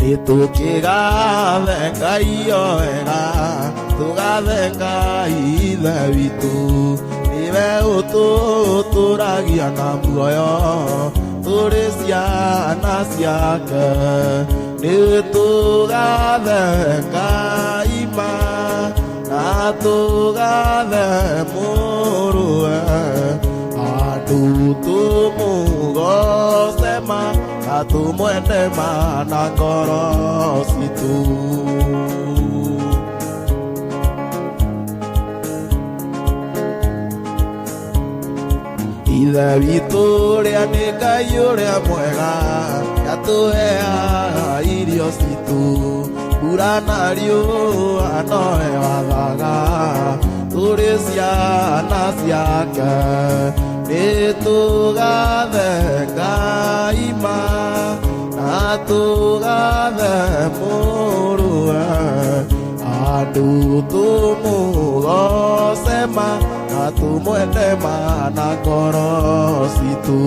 nĩtũkĩgathenga wega tũgathenga ithe witũ nĩwe ũtũtũragia na muoyo tũrĩ ciana ciake nĩtũgathenga ima na tũgathe mũrũwe andũ tũmũgocema na tũmwende mana ngoro citũ ithe witũ ũrĩa nĩ Ngai ũrĩa mwega atũheaga irio citũ mbura na riũa nowe wathaga tũrĩ ciana ciake nĩtũgathenga ima na tũgathe mũrũwe andũ tũmũgocema na tũmwende mana ngoro citũ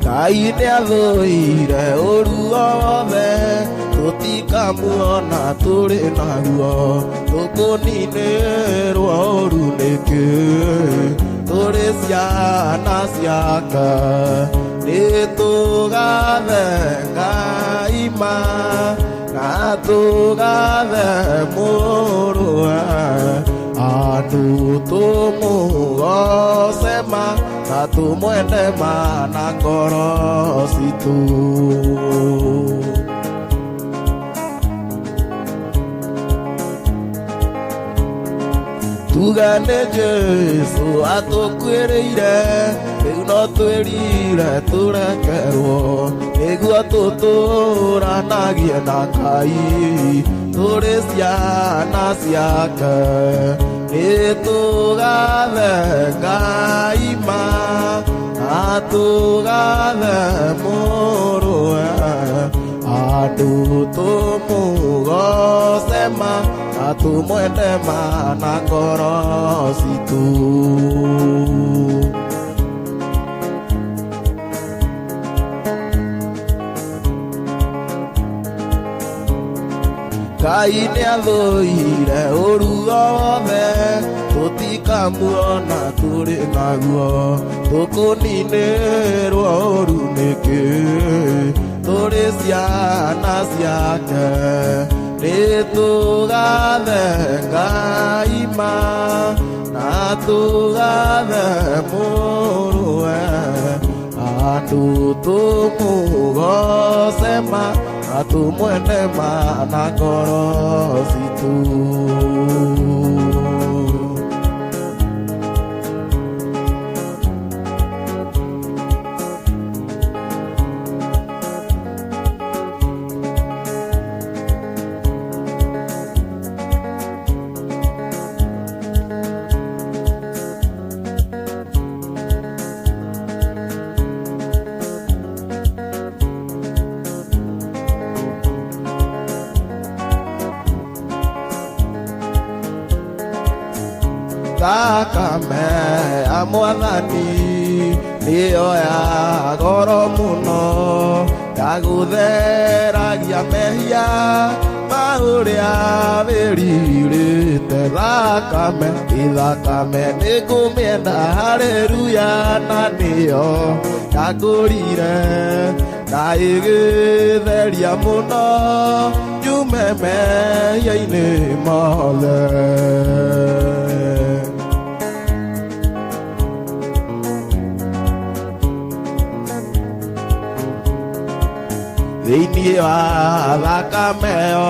Ngai nĩathũire ũru wothe tũtikamuona tũrĩ naguo tũkũninĩrwo ũru nĩkĩ tũrĩ ciana ciake nĩtũgathenga ima na tũgathe mũrũwe andũ tũmũgocema na tũmwende mana ngoro citũ tuge nĩ Jesũ atũkuĩrĩire rĩu no twĩrire tũrekerwo nĩguo tũtũũranagie na Ngai tũrĩ ciana ciake nĩtũgathenga ima na tũgathe mũrũwe andũ tũmũgocema na tũmwende mana ngoro citũ Ngai nĩathũire ũru wothe tũtikamuona tũrĩ naguo tũkũninĩrwo ũru nĩkĩ tũrĩ ciana ciake nĩtũgathenga ima na tũgathe mũrũwe andũ tũmũgocema na tũmwende mana ngoro citũ thakame ya Mwathani nĩyo ya goro mũno ya gũtheragia mehia ma ũrĩa wĩrirĩte thakame ĩthakame nĩngũmĩenda haleluya na nĩyo yangũrire na ĩgĩtheria mũno nyume mehia-inĩ mothe thĩinĩ wa thakame ĩyo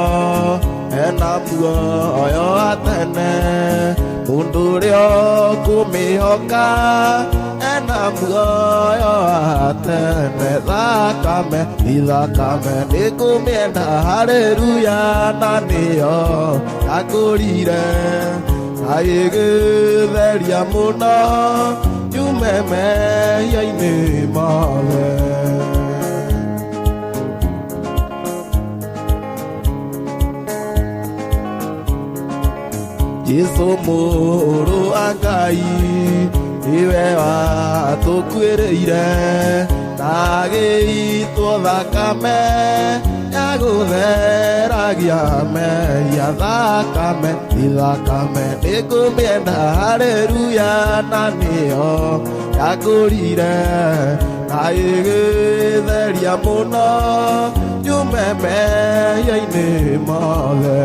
hena muoyo wa tene mũndũ ũrĩa ũkũmĩhoka hena muoyo wa tene thakame ĩthakame nĩngũmĩenda haleluya na nĩyo yangũrire na ĩgĩtheria mũno nyume mehia-inĩ mothe Jesu mũrũ wa Ngai iwe watũkuĩrĩire na gĩitwo thakame ya gũtheragia mehia thakame ithakame nĩngũmĩenda haleluya na nĩyo yakũrire na ĩgĩtheria mũno nyume mehia-inĩ mothe.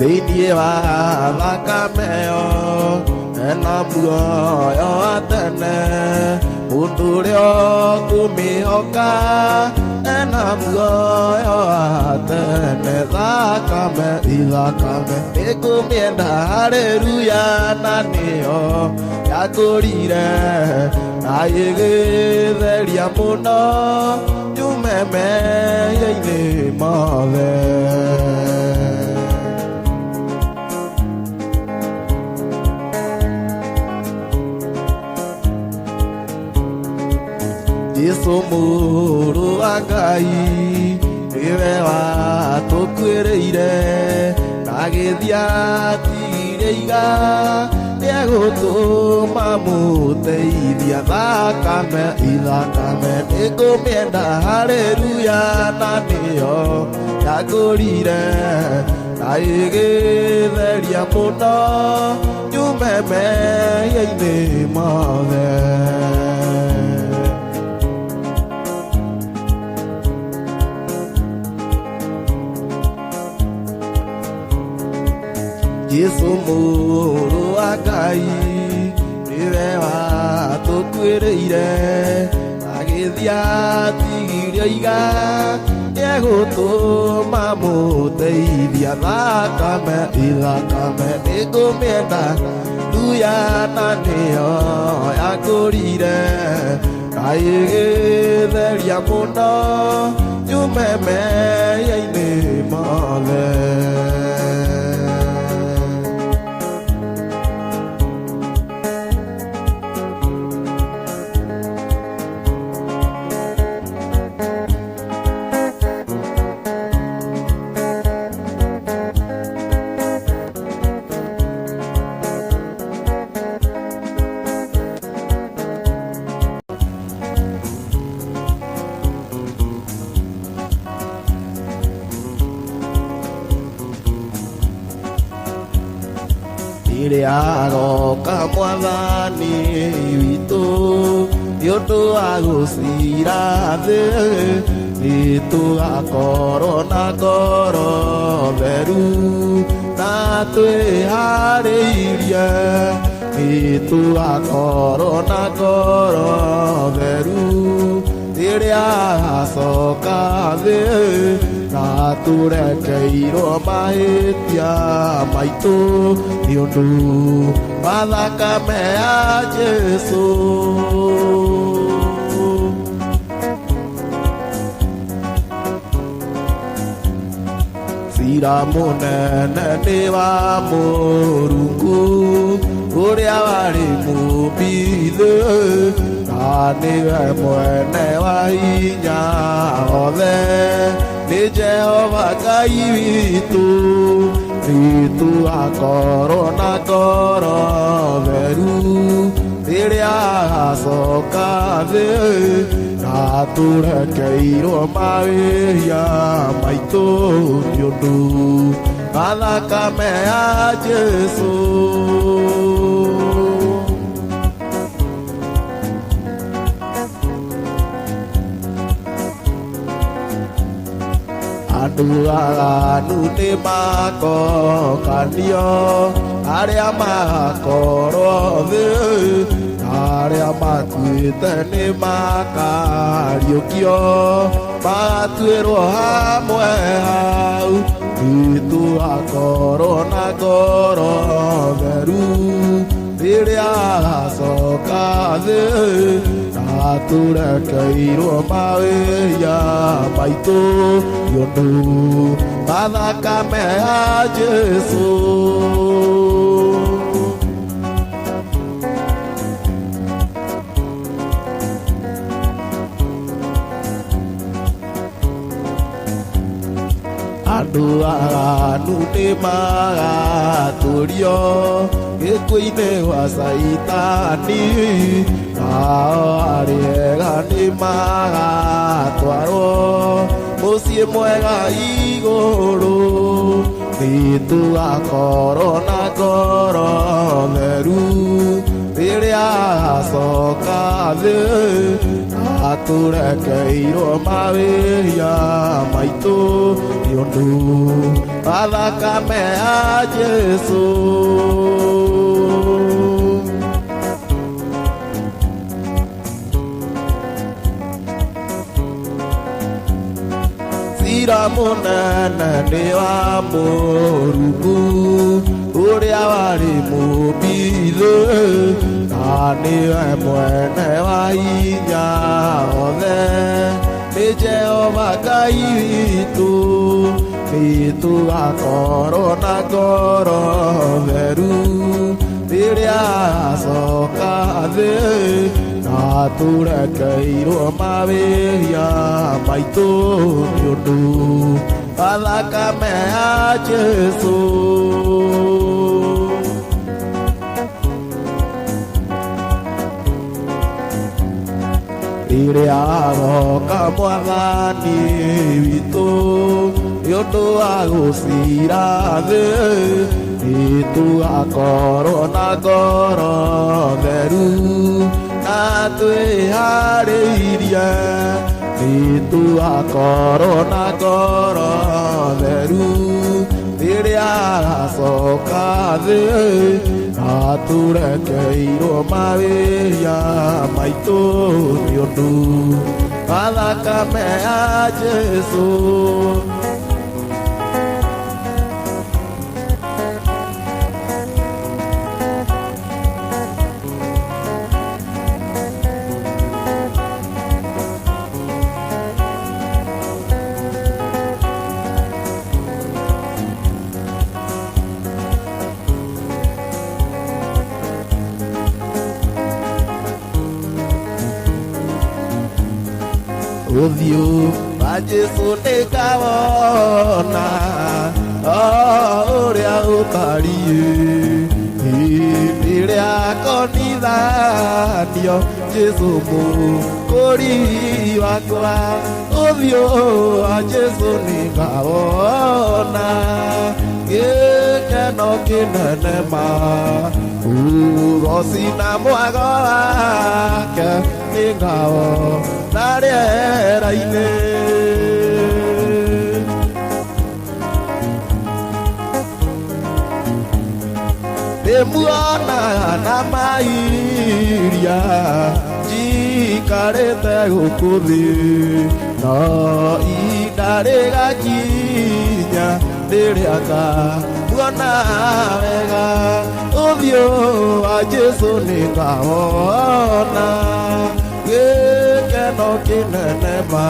Thĩinĩ wa thakame ĩyo hena muoyo wa tene mũndũ ũrĩa ũkũmĩhoka hena muoyo wa tene thakame ithakame nĩngũmĩenda haleluya na nĩyo yakũrire na ĩgĩtheria mũno nyume mehia-inĩ mothe. Jesu mũrũ wa Ngai nĩwe watũkuĩrĩire na gĩthiatigire iga nĩegũtũma mũteithia thakame ithakame nĩngũmĩenda haleluya na nĩyo yakũrire na ĩgĩtheria mũno nyume mehia-inĩ mothe. Jesu mũrũ wa Ngai nĩwe watũkuĩrĩire agĩthiatigire iga nĩegũtũma mũteithia thakame ithakame nĩngũmĩenda haleluya na nĩyo yakũrire na ĩgĩtheria mũno nyume mehia-inĩ mothe. Rĩrĩa agoka Mwathani witũ nĩũndũ wa gũcira thĩ nĩtũgakorwo na ngoro theru na twĩharĩirie nĩtũgakorwo na ngoro theru rĩrĩa agacoka thĩ na tũrekeirwo mahĩtia maitũ nĩũndũ wa thakame ya Jesu. Cira mũnene nĩ wa Mũrungu ũrĩa warĩ mũũmbi-thĩ na nĩwe mwene wa hinya wothe nĩ Jehova Ngai witũ nĩtũgakorwo na ngoro theru rĩrĩa agacoka thĩ na tũrekeirwo mawĩhia maitũ nĩũndũ wa thakame ya Jesu. Andũ aganu nĩmakokanio arĩa magakorwo thĩ arĩa makuĩte nĩmakariũkio magatuĩrwo hamwe hau nĩtũgakorwo na ngoro theru rĩrĩa agacoka thĩ na tũrekeirwo mawĩhia maitũ nĩũndũ wa thakame ya Jesu. nute magaturio gĩkuũ-inĩ gwa Caitani arĩega nĩ magatwarwo mũciĩ mwega igũrũ nĩtũgakorwo na ngoro theru rĩrĩa agacoka thĩ atũrekeirwo mawĩra maitũ nĩũndũ wa thakame ya Jesũ. Cira mũnene nĩ wa Mũrungu ũrĩa warĩ mũmbithe na nĩwe mwene wa hinya othe nĩ Jehova Ngai witũ nĩtũgakorwo na ngoro theru rĩrĩa agacoka thĩ na tũrekeirwo mawĩra maitũ nĩũndũ wa thakame ya Jesũ. Rĩrĩa agoka Mwathani witũ nĩũndũ wa gũcira thĩ nĩtũgakorwo na ngoro theru na twĩharĩirie nĩtũgakorwo na ngoro theru rĩrĩa agacoka thĩ na tũrekeirwo mawĩra maitũ nĩũndũ wa thakame ya Jesũ. Ũthiũ wa Jesũ nĩngawona ũrĩa ũtariĩ hĩndĩ ĩrĩa akonithanio Jesũ mũkũri wakwa. Ũthiũ wa Jesũ nĩngawona gĩkeno kĩnene ma ugoci na mwago wake nĩngawona rĩera-inĩ. Ndĩmuonaga na mairia njikarĩte gũkũ thĩ no ihinda rĩgakinya rĩrĩa ngamuona wega. Ũthiũ wa Jesũ nĩngawona gĩkeno kĩnene ma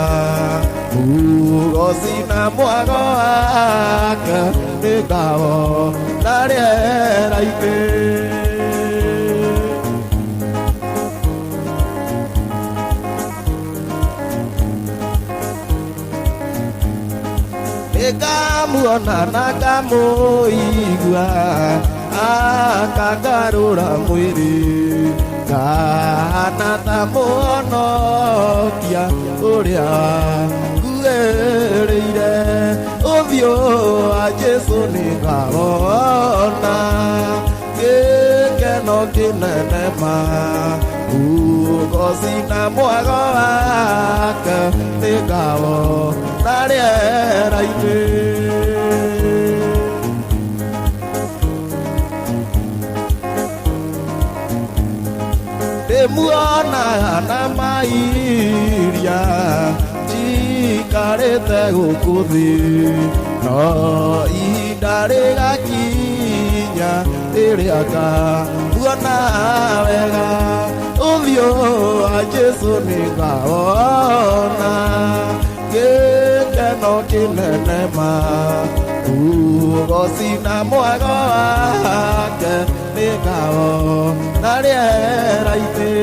ugoci na mwago wake nĩngawona rĩera-inĩ. Nĩngamuona na ngamũigua akangarũra mwĩrĩ kana ta mũhonokia ũrĩa nguĩrĩire. Ũthiũ wa Jesũ nĩngawona gĩkeno kĩnene ma ugoci na mwago wake nĩngawona rĩera-inĩ. Ndĩmuonaga na mairia njikarĩte gũkũ thĩ no ihinda rĩgakinya rĩrĩa ngamuona wega. Ũthiũ wa Jesũ nĩngawona gĩkeno kĩnene ma ugoci na mwago wake nĩngawona rĩera-inĩ.